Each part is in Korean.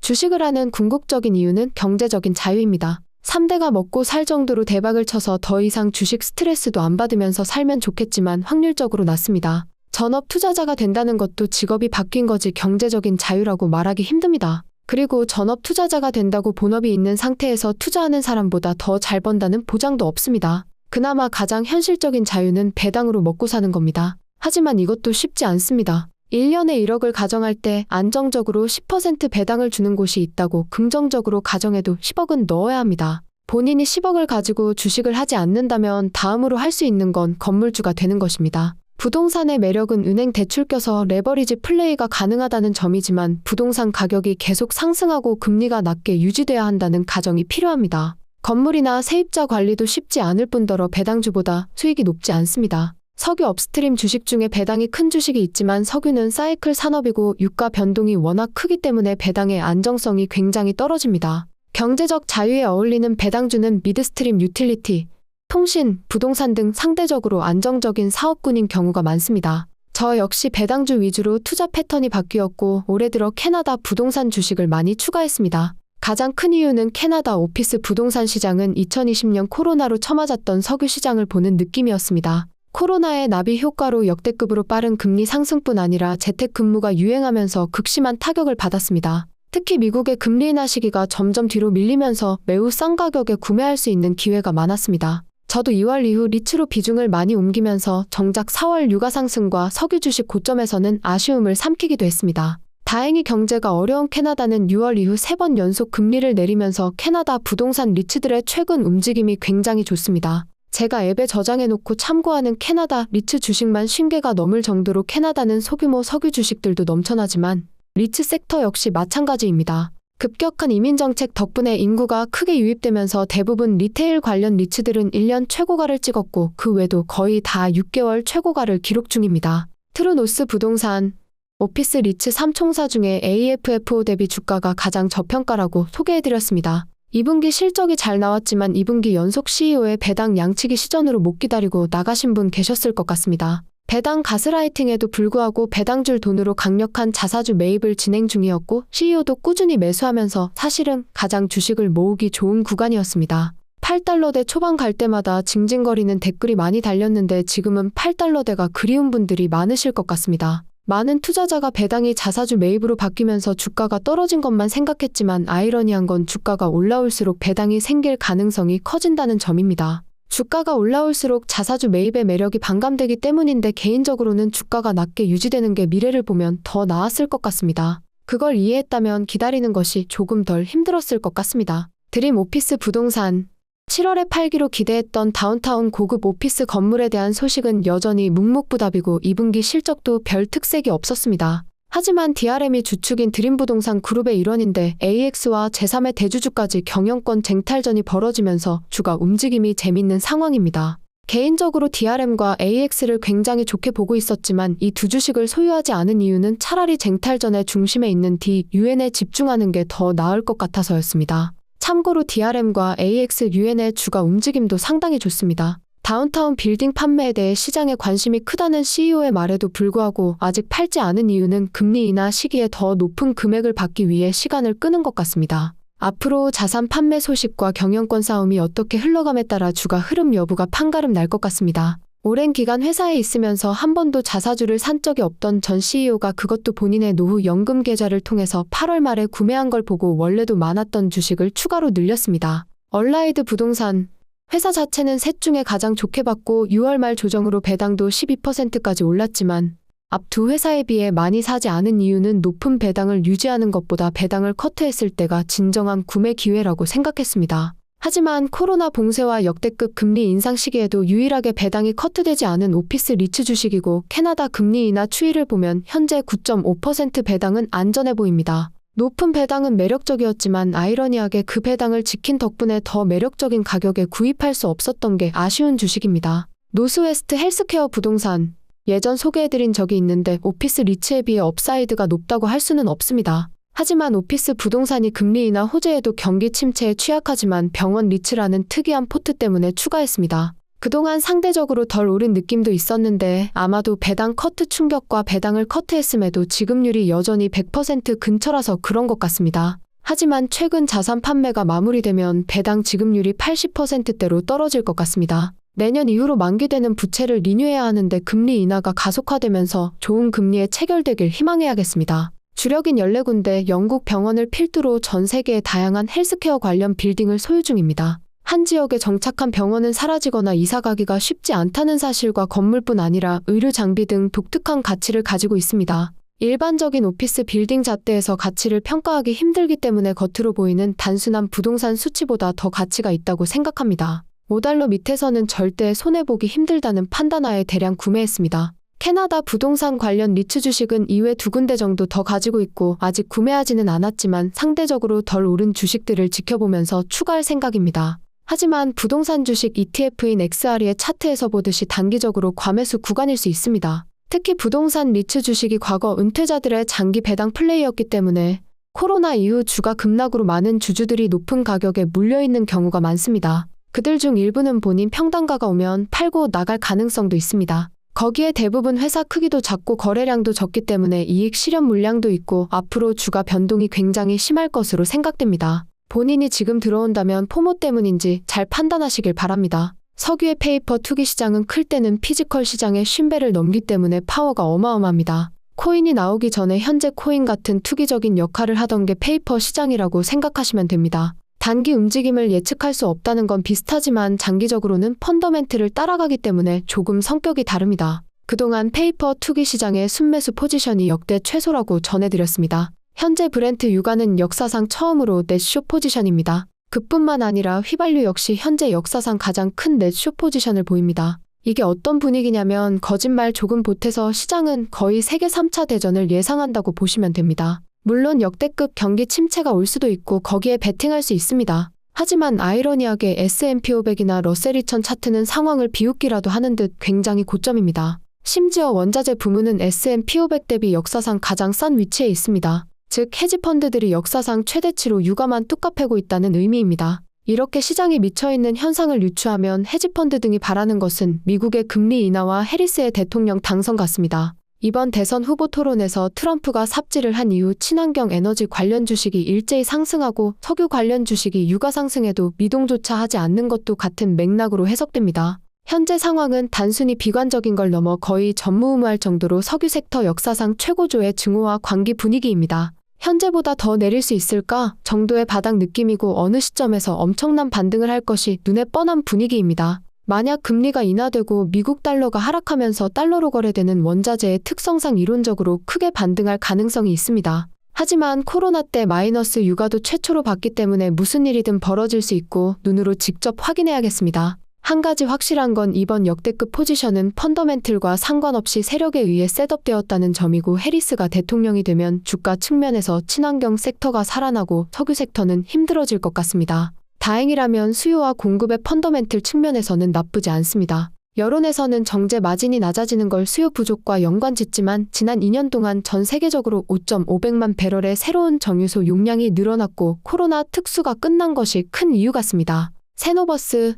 주식을 하는 궁극적인 이유는 경제적인 자유입니다. 3대가 먹고 살 정도로 대박을 쳐서 더 이상 주식 스트레스도 안 받으면서 살면 좋겠지만 확률적으로 낮습니다. 전업 투자자가 된다는 것도 직업이 바뀐 거지 경제적인 자유라고 말하기 힘듭니다. 그리고 전업 투자자가 된다고 본업이 있는 상태에서 투자하는 사람보다 더 잘 번다는 보장도 없습니다. 그나마 가장 현실적인 자유는 배당으로 먹고 사는 겁니다. 하지만 이것도 쉽지 않습니다. 1년에 1억을 가정할 때 안정적으로 10% 배당을 주는 곳이 있다고 긍정적으로 가정해도 10억은 넣어야 합니다. 본인이 10억을 가지고 주식을 하지 않는다면 다음으로 할 수 있는 건 건물주가 되는 것입니다. 부동산의 매력은 은행 대출 껴서 레버리지 플레이가 가능하다는 점이지만 부동산 가격이 계속 상승하고 금리가 낮게 유지돼야 한다는 가정이 필요합니다. 건물이나 세입자 관리도 쉽지 않을 뿐더러 배당주보다 수익이 높지 않습니다. 석유 업스트림 주식 중에 배당이 큰 주식이 있지만 석유는 사이클 산업이고 유가 변동이 워낙 크기 때문에 배당의 안정성이 굉장히 떨어집니다. 경제적 자유에 어울리는 배당주는 미드스트림 유틸리티, 통신, 부동산 등 상대적으로 안정적인 사업군인 경우가 많습니다. 저 역시 배당주 위주로 투자 패턴이 바뀌었고 올해 들어 캐나다 부동산 주식을 많이 추가했습니다. 가장 큰 이유는 캐나다 오피스 부동산 시장은 2020년 코로나로 처맞았던 석유 시장을 보는 느낌이었습니다. 코로나의 나비 효과로 역대급으로 빠른 금리 상승뿐 아니라 재택근무가 유행하면서 극심한 타격을 받았습니다. 특히 미국의 금리 인하 시기가 점점 뒤로 밀리면서 매우 싼 가격에 구매할 수 있는 기회가 많았습니다. 저도 2월 이후 리츠로 비중을 많이 옮기면서 정작 4월 유가 상승과 석유 주식 고점에서는 아쉬움을 삼키기도 했습니다. 다행히 경제가 어려운 캐나다는 6월 이후 3번 연속 금리를 내리면서 캐나다 부동산 리츠들의 최근 움직임이 굉장히 좋습니다. 제가 앱에 저장해놓고 참고하는 캐나다 리츠 주식만 50개가 넘을 정도로 캐나다는 소규모 석유 주식들도 넘쳐나지만 리츠 섹터 역시 마찬가지입니다. 급격한 이민정책 덕분에 인구가 크게 유입되면서 대부분 리테일 관련 리츠들은 1년 최고가를 찍었고 그 외도 거의 다 6개월 최고가를 기록 중입니다. 트루노스 부동산, 오피스 리츠 3총사 중에 AFFO 대비 주가가 가장 저평가라고 소개해드렸습니다. 2분기 실적이 잘 나왔지만 2분기 연속 CEO의 배당 양치기 시전으로 못 기다리고 나가신 분 계셨을 것 같습니다. 배당 가스라이팅에도 불구하고 배당줄 돈으로 강력한 자사주 매입을 진행 중이었고 CEO도 꾸준히 매수하면서 사실은 가장 주식을 모으기 좋은 구간이었습니다. 8달러대 초반 갈 때마다 징징거리는 댓글이 많이 달렸는데 지금은 8달러대가 그리운 분들이 많으실 것 같습니다. 많은 투자자가 배당이 자사주 매입으로 바뀌면서 주가가 떨어진 것만 생각했지만 아이러니한 건 주가가 올라올수록 배당이 생길 가능성이 커진다는 점입니다. 주가가 올라올수록 자사주 매입의 매력이 반감되기 때문인데 개인적으로는 주가가 낮게 유지되는 게 미래를 보면 더 나았을 것 같습니다. 그걸 이해했다면 기다리는 것이 조금 덜 힘들었을 것 같습니다. 드림 오피스 부동산 7월에 팔기로 기대했던 다운타운 고급 오피스 건물에 대한 소식은 여전히 묵묵부답이고 2분기 실적도 별 특색이 없었습니다. 하지만 DRM이 주축인 드림부동산 그룹의 일원인데 AX와 제3의 대주주까지 경영권 쟁탈전이 벌어지면서 주가 움직임이 재밌는 상황입니다. 개인적으로 DRM과 AX를 굉장히 좋게 보고 있었지만 이 두 주식을 소유하지 않은 이유는 차라리 쟁탈전의 중심에 있는 DUN에 집중하는 게 더 나을 것 같아서였습니다. 참고로 DRM과 AXUN의 주가 움직임도 상당히 좋습니다. 다운타운 빌딩 판매에 대해 시장에 관심이 크다는 CEO의 말에도 불구하고 아직 팔지 않은 이유는 금리 인하 시기에 더 높은 금액을 받기 위해 시간을 끄는 것 같습니다. 앞으로 자산 판매 소식과 경영권 싸움이 어떻게 흘러감에 따라 주가 흐름 여부가 판가름 날 것 같습니다. 오랜 기간 회사에 있으면서 한 번도 자사주를 산 적이 없던 전 CEO가 그것도 본인의 노후 연금 계좌를 통해서 8월 말에 구매한 걸 보고 원래도 많았던 주식을 추가로 늘렸습니다. 얼라이드 부동산 회사 자체는 셋 중에 가장 좋게 봤고 6월 말 조정으로 배당도 12%까지 올랐지만 앞 두 회사에 비해 많이 사지 않은 이유는 높은 배당을 유지하는 것보다 배당을 커트했을 때가 진정한 구매 기회라고 생각했습니다. 하지만 코로나 봉쇄와 역대급 금리 인상 시기에도 유일하게 배당이 커트되지 않은 오피스 리츠 주식이고 캐나다 금리 인하 추이를 보면 현재 9.5% 배당은 안전해 보입니다. 높은 배당은 매력적이었지만 아이러니하게 그 배당을 지킨 덕분에 더 매력적인 가격에 구입할 수 없었던 게 아쉬운 주식입니다. 노스웨스트 헬스케어 부동산 예전 소개해드린 적이 있는데 오피스 리츠에 비해 업사이드가 높다고 할 수는 없습니다. 하지만 오피스 부동산이 금리 인하 호재에도 경기 침체에 취약하지만 병원 리츠라는 특이한 포트 때문에 추가했습니다. 그동안 상대적으로 덜 오른 느낌도 있었는데 아마도 배당 커트 충격과 배당을 커트했음에도 지급률이 여전히 100% 근처라서 그런 것 같습니다. 하지만 최근 자산 판매가 마무리되면 배당 지급률이 80%대로 떨어질 것 같습니다. 내년 이후로 만기되는 부채를 리뉴해야 하는데 금리 인하가 가속화되면서 좋은 금리에 체결되길 희망해야겠습니다. 주력인 14군데 영국 병원을 필두로 전 세계의 다양한 헬스케어 관련 빌딩을 소유 중입니다. 한 지역에 정착한 병원은 사라지거나 이사가기가 쉽지 않다는 사실과 건물뿐 아니라 의료 장비 등 독특한 가치를 가지고 있습니다. 일반적인 오피스 빌딩 잣대에서 가치를 평가하기 힘들기 때문에 겉으로 보이는 단순한 부동산 수치보다 더 가치가 있다고 생각합니다. 5달러 밑에서는 절대 손해보기 힘들다는 판단하에 대량 구매했습니다. 캐나다 부동산 관련 리츠 주식은 이외 2군데 정도 더 가지고 있고 아직 구매하지는 않았지만 상대적으로 덜 오른 주식들을 지켜보면서 추가할 생각입니다. 하지만 부동산 주식 ETF인 XRE의 차트에서 보듯이 단기적으로 과매수 구간일 수 있습니다. 특히 부동산 리츠 주식이 과거 은퇴자들의 장기 배당 플레이였기 때문에 코로나 이후 주가 급락으로 많은 주주들이 높은 가격에 물려있는 경우가 많습니다. 그들 중 일부는 본인 평단가가 오면 팔고 나갈 가능성도 있습니다. 거기에 대부분 회사 크기도 작고 거래량도 적기 때문에 이익 실현 물량도 있고 앞으로 주가 변동이 굉장히 심할 것으로 생각됩니다. 본인이 지금 들어온다면 포모 때문인지 잘 판단하시길 바랍니다. 석유의 페이퍼 투기 시장은 클 때는 피지컬 시장의 50배를 넘기 때문에 파워가 어마어마합니다. 코인이 나오기 전에 현재 코인 같은 투기적인 역할을 하던 게 페이퍼 시장이라고 생각하시면 됩니다. 단기 움직임을 예측할 수 없다는 건 비슷하지만 장기적으로는 펀더멘트를 따라가기 때문에 조금 성격이 다릅니다. 그동안 페이퍼 투기 시장의 순매수 포지션이 역대 최소라고 전해드렸습니다. 현재 브렌트 유가는 역사상 처음으로 넷쇼 포지션입니다. 그뿐만 아니라 휘발유 역시 현재 역사상 가장 큰 넷쇼 포지션을 보입니다. 이게 어떤 분위기냐면 거짓말 조금 보태서 시장은 거의 세계 3차 대전을 예상한다고 보시면 됩니다. 물론 역대급 경기 침체가 올 수도 있고 거기에 베팅할 수 있습니다. 하지만 아이러니하게 S&P 500이나 러셀 2000 차트는 상황을 비웃기라도 하는 듯 굉장히 고점입니다. 심지어 원자재 부문은 S&P 500 대비 역사상 가장 싼 위치에 있습니다. 즉 헤지펀드들이 역사상 최대치로 유가만 뚝 패고 있다는 의미입니다. 이렇게 시장이 미쳐있는 현상을 유추하면 헤지펀드 등이 바라는 것은 미국의 금리 인하와 해리스의 대통령 당선 같습니다. 이번 대선 후보 토론에서 트럼프가 삽질을 한 이후 친환경 에너지 관련 주식이 일제히 상승하고 석유 관련 주식이 유가 상승에도 미동조차 하지 않는 것도 같은 맥락으로 해석됩니다. 현재 상황은 단순히 비관적인 걸 넘어 거의 전무후무할 정도로 석유 섹터 역사상 최고조의 증오와 광기 분위기입니다. 현재보다 더 내릴 수 있을까 정도의 바닥 느낌이고 어느 시점에서 엄청난 반등을 할 것이 눈에 뻔한 분위기입니다. 만약 금리가 인하되고 미국 달러가 하락하면서 달러로 거래되는 원자재의 특성상 이론적으로 크게 반등할 가능성이 있습니다. 하지만 코로나 때 마이너스 유가도 최초로 봤기 때문에 무슨 일이든 벌어질 수 있고 눈으로 직접 확인해야겠습니다. 한 가지 확실한 건 이번 역대급 포지션은 펀더멘틀과 상관없이 세력에 의해 셋업되었다는 점이고 해리스가 대통령이 되면 주가 측면에서 친환경 섹터가 살아나고 석유 섹터는 힘들어질 것 같습니다. 다행이라면 수요와 공급의 펀더멘틀 측면에서는 나쁘지 않습니다. 여론에서는 정제 마진이 낮아지는 걸 수요 부족과 연관짓지만 지난 2년 동안 전 세계적으로 5.500만 배럴의 새로운 정유소 용량이 늘어났고 코로나 특수가 끝난 것이 큰 이유 같습니다. 세노버스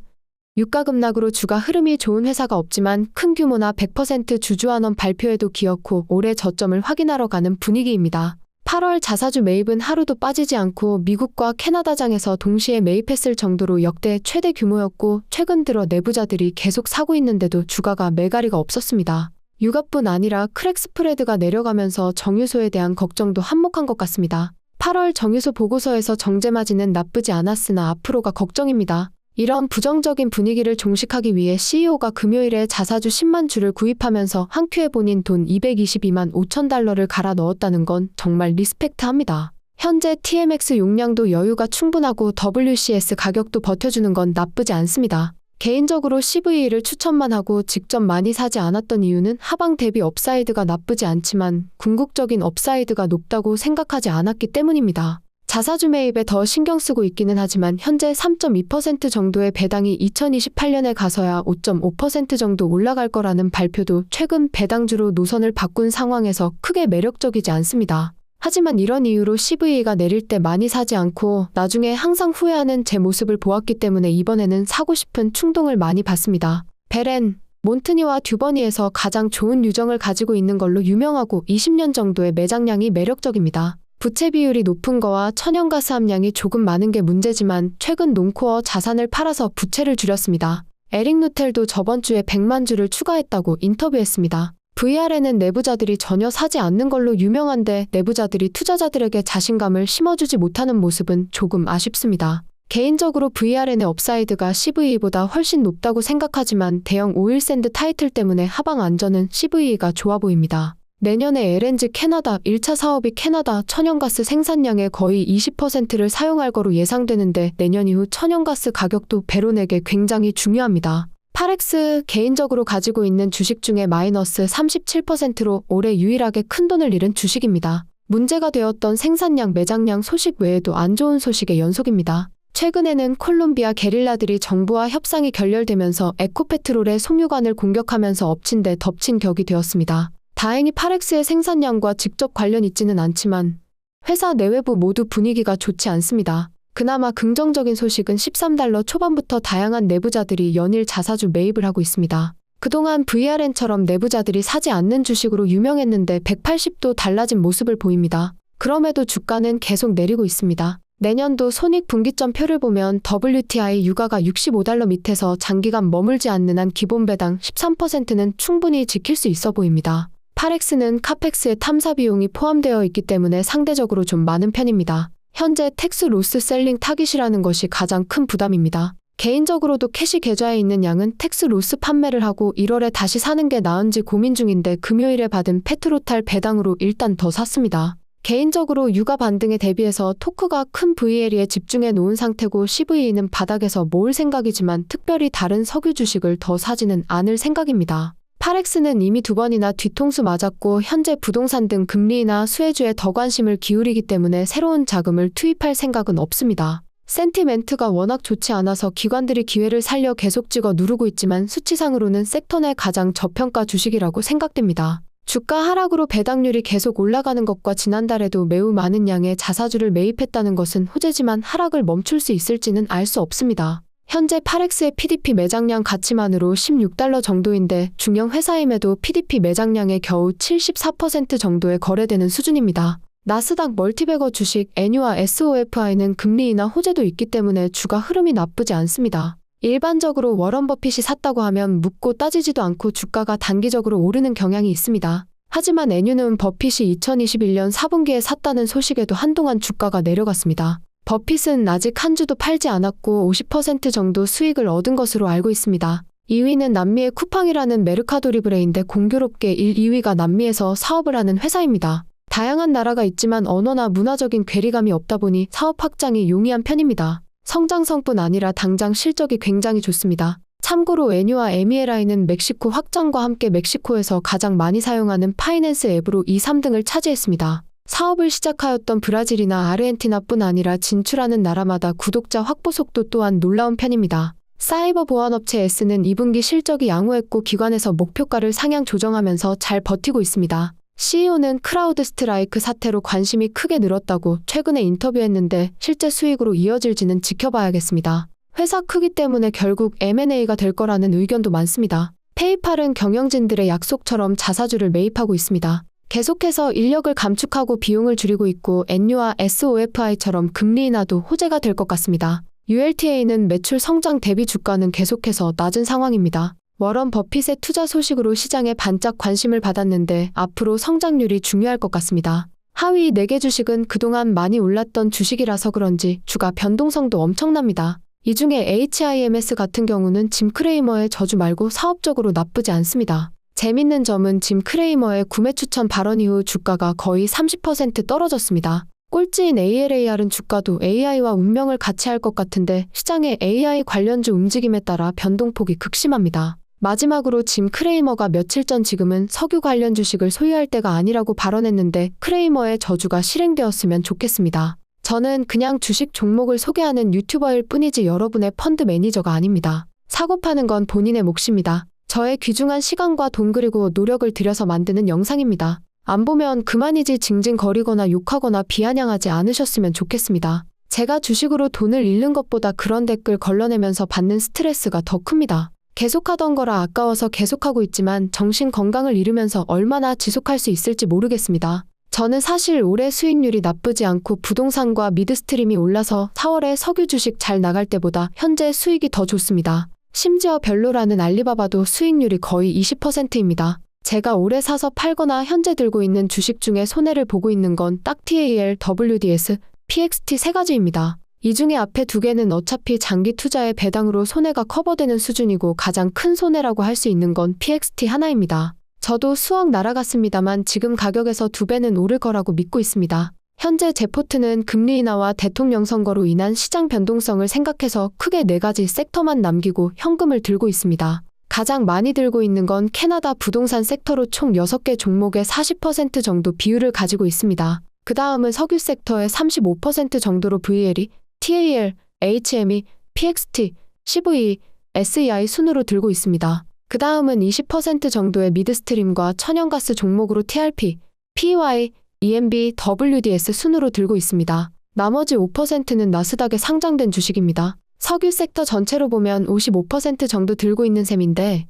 유가 급락으로 주가 흐름이 좋은 회사가 없지만 큰 규모나 100% 주주환원 발표에도 기어코 올해 저점을 확인하러 가는 분위기입니다. 8월 자사주 매입은 하루도 빠지지 않고 미국과 캐나다장에서 동시에 매입했을 정도로 역대 최대 규모였고 최근 들어 내부자들이 계속 사고 있는데도 주가가 매가리가 없었습니다. 유가뿐 아니라 크랙 스프레드가 내려가면서 정유소에 대한 걱정도 한몫한 것 같습니다. 8월 정유소 보고서에서 정제 마진은 나쁘지 않았으나 앞으로가 걱정입니다. 이런 부정적인 분위기를 종식하기 위해 CEO가 금요일에 자사주 10만 주를 구입하면서 한 큐에 본인 돈 222만 5천 달러를 갈아 넣었다는 건 정말 리스펙트합니다. 현재 TMX 용량도 여유가 충분하고 WCS 가격도 버텨주는 건 나쁘지 않습니다. 개인적으로 CVE를 추천만 하고 직접 많이 사지 않았던 이유는 하방 대비 업사이드가 나쁘지 않지만 궁극적인 업사이드가 높다고 생각하지 않았기 때문입니다. 자사주 매입에 더 신경 쓰고 있기는 하지만 현재 3.2% 정도의 배당이 2028년에 가서야 5.5% 정도 올라갈 거라는 발표도 최근 배당주로 노선을 바꾼 상황에서 크게 매력적이지 않습니다. 하지만 이런 이유로 CVE가 내릴 때 많이 사지 않고 나중에 항상 후회하는 제 모습을 보았기 때문에 이번에는 사고 싶은 충동을 많이 받습니다. 벨앤 몬트니와 듀버니에서 가장 좋은 유정을 가지고 있는 걸로 유명하고 20년 정도의 매장량이 매력적입니다. 부채 비율이 높은 거와 천연가스 함량이 조금 많은 게 문제지만 최근 논코어 자산을 팔아서 부채를 줄였습니다. 에릭 누텔도 저번 주에 100만 주를 추가했다고 인터뷰했습니다. VR에는 내부자들이 전혀 사지 않는 걸로 유명한데 내부자들이 투자자들에게 자신감을 심어주지 못하는 모습은 조금 아쉽습니다. 개인적으로 VRN의 업사이드가 CVE보다 훨씬 높다고 생각하지만 대형 오일샌드 타이틀 때문에 하방 안전은 CVE가 좋아 보입니다. 내년에 LNG 캐나다 1차 사업이 캐나다 천연가스 생산량의 거의 20%를 사용할 거로 예상되는데 내년 이후 천연가스 가격도 배론에게 굉장히 중요합니다. 파렉스 개인적으로 가지고 있는 주식 중에 마이너스 37%로 올해 유일하게 큰돈을 잃은 주식입니다. 문제가 되었던 생산량 매장량 소식 외에도 안 좋은 소식의 연속입니다. 최근에는 콜롬비아 게릴라들이 정부와 협상이 결렬되면서 에코페트롤의 송유관을 공격하면서 엎친 데 덮친 격이 되었습니다. 다행히 파렉스의 생산량과 직접 관련 있지는 않지만 회사 내외부 모두 분위기가 좋지 않습니다. 그나마 긍정적인 소식은 13달러 초반부터 다양한 내부자들이 연일 자사주 매입을 하고 있습니다. 그동안 VRN처럼 내부자들이 사지 않는 주식으로 유명했는데 180도 달라진 모습을 보입니다. 그럼에도 주가는 계속 내리고 있습니다. 내년도 손익 분기점 표를 보면 WTI 유가가 65달러 밑에서 장기간 머물지 않는 한 기본 배당 13%는 충분히 지킬 수 있어 보입니다. 파렉스는 카펙스의 탐사 비용이 포함되어 있기 때문에 상대적으로 좀 많은 편입니다. 현재 텍스 로스 셀링 타깃이라는 것이 가장 큰 부담입니다. 개인적으로도 캐시 계좌에 있는 양은 텍스 로스 판매를 하고 1월에 다시 사는 게 나은지 고민 중인데 금요일에 받은 페트로탈 배당으로 일단 더 샀습니다. 개인적으로 유가 반등에 대비해서 토크가 큰 VL에 집중해 놓은 상태고 CVE는 바닥에서 모을 생각이지만 특별히 다른 석유 주식을 더 사지는 않을 생각입니다. 파렉스는 이미 2번이나 뒤통수 맞았고 현재 부동산 등 금리나 수혜주에 더 관심을 기울이기 때문에 새로운 자금을 투입할 생각은 없습니다. 센티멘트가 워낙 좋지 않아서 기관들이 기회를 살려 계속 찍어 누르고 있지만 수치상으로는 섹터 내 가장 저평가 주식이라고 생각됩니다. 주가 하락으로 배당률이 계속 올라가는 것과 지난달에도 매우 많은 양의 자사주를 매입했다는 것은 호재지만 하락을 멈출 수 있을지는 알 수 없습니다. 현재 파렉스의 PDP 매장량 가치만으로 16달러 정도인데 중형 회사임에도 PDP 매장량의 겨우 74% 정도에 거래되는 수준입니다. 나스닥 멀티베거 주식 애뉴와 SOFI는 금리 인하 호재도 있기 때문에 주가 흐름이 나쁘지 않습니다. 일반적으로 워런 버핏이 샀다고 하면 묻고 따지지도 않고 주가가 단기적으로 오르는 경향이 있습니다. 하지만 애뉴는 버핏이 2021년 4분기에 샀다는 소식에도 한동안 주가가 내려갔습니다. 버핏은 아직 한 주도 팔지 않았고 50% 정도 수익을 얻은 것으로 알고 있습니다. 2위는 남미의 쿠팡이라는 메르카도리브레인데 공교롭게 1, 2위가 남미에서 사업을 하는 회사입니다. 다양한 나라가 있지만 언어나 문화적인 괴리감이 없다 보니 사업 확장이 용이한 편입니다. 성장성뿐 아니라 당장 실적이 굉장히 좋습니다. 참고로 애뉴와 에미에라이는 멕시코 확장과 함께 멕시코에서 가장 많이 사용하는 파이낸스 앱으로 2, 3등을 차지했습니다. 사업을 시작하였던 브라질이나 아르헨티나뿐 아니라 진출하는 나라마다 구독자 확보 속도 또한 놀라운 편입니다. 사이버 보안업체 S는 2분기 실적이 양호했고 기관에서 목표가를 상향 조정하면서 잘 버티고 있습니다. CEO는 크라우드 스트라이크 사태로 관심이 크게 늘었다고 최근에 인터뷰했는데 실제 수익으로 이어질지는 지켜봐야겠습니다. 회사 크기 때문에 결국 M&A가 될 거라는 의견도 많습니다. 페이팔은 경영진들의 약속처럼 자사주를 매입하고 있습니다. 계속해서 인력을 감축하고 비용을 줄이고 있고 NU와 SOFI처럼 금리 인하도 호재가 될 것 같습니다. ULTA는 매출 성장 대비 주가는 계속해서 낮은 상황입니다. 워런 버핏의 투자 소식으로 시장에 반짝 관심을 받았는데 앞으로 성장률이 중요할 것 같습니다. 하위 4개 주식은 그동안 많이 올랐던 주식이라서 그런지 주가 변동성도 엄청납니다. 이 중에 HIMS 같은 경우는 짐 크레이머의 저주 말고 사업적으로 나쁘지 않습니다. 재밌는 점은 짐 크레이머의 구매 추천 발언 이후 주가가 거의 30% 떨어졌습니다. 꼴찌인 ALAR은 주가도 AI와 운명을 같이 할 것 같은데 시장의 AI 관련주 움직임에 따라 변동폭이 극심합니다. 마지막으로 짐 크레이머가 며칠 전 지금은 석유 관련 주식을 소유할 때가 아니라고 발언했는데 크레이머의 저주가 실행되었으면 좋겠습니다. 저는 그냥 주식 종목을 소개하는 유튜버일 뿐이지 여러분의 펀드 매니저가 아닙니다. 사고 파는 건 본인의 몫입니다. 저의 귀중한 시간과 돈 그리고 노력을 들여서 만드는 영상입니다. 안 보면 그만이지 징징거리거나 욕하거나 비아냥하지 않으셨으면 좋겠습니다. 제가 주식으로 돈을 잃는 것보다 그런 댓글 걸러내면서 받는 스트레스가 더 큽니다. 계속하던 거라 아까워서 계속하고 있지만 정신 건강을 잃으면서 얼마나 지속할 수 있을지 모르겠습니다. 저는 사실 올해 수익률이 나쁘지 않고 부동산과 미드스트림이 올라서 4월에 석유 주식 잘 나갈 때보다 현재 수익이 더 좋습니다. 심지어 별로라는 알리바바도 수익률이 거의 20%입니다. 제가 올해 사서 팔거나 현재 들고 있는 주식 중에 손해를 보고 있는 건 딱 TAL, WDS, PXT 세 가지입니다. 이 중에 앞에 두 개는 어차피 장기 투자의 배당으로 손해가 커버되는 수준이고 가장 큰 손해라고 할 수 있는 건 PXT 하나입니다. 저도 수억 날아갔습니다만 지금 가격에서 2배는 오를 거라고 믿고 있습니다. 현재 제 포트는 금리 인하와 대통령 선거로 인한 시장 변동성을 생각해서 크게 4가지 섹터만 남기고 현금을 들고 있습니다. 가장 많이 들고 있는 건 캐나다 부동산 섹터로 총 6개 종목의 40% 정도 비율을 가지고 있습니다. 그 다음은 석유 섹터의 35% 정도로 VLE, TAL, HME, PXT, CVE, SEI 순으로 들고 있습니다. 그 다음은 20% 정도의 미드스트림과 천연가스 종목으로 TRP, PY, EMB, WDS 순으로 들고 있습니다. 나머지 5%는 나스닥에 상장된 주식입니다. 석유 섹터 전체로 보면 55% 정도 들고 있는 셈인데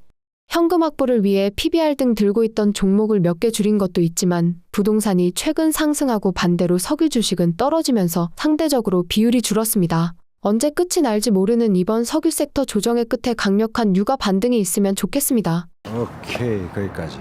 현금 확보를 위해 PBR 등 들고 있던 종목을 몇 개 줄인 것도 있지만 부동산이 최근 상승하고 반대로 석유 주식은 떨어지면서 상대적으로 비율이 줄었습니다. 언제 끝이 날지 모르는 이번 석유 섹터 조정의 끝에 강력한 유가 반등이 있으면 좋겠습니다. 오케이, 거기까지.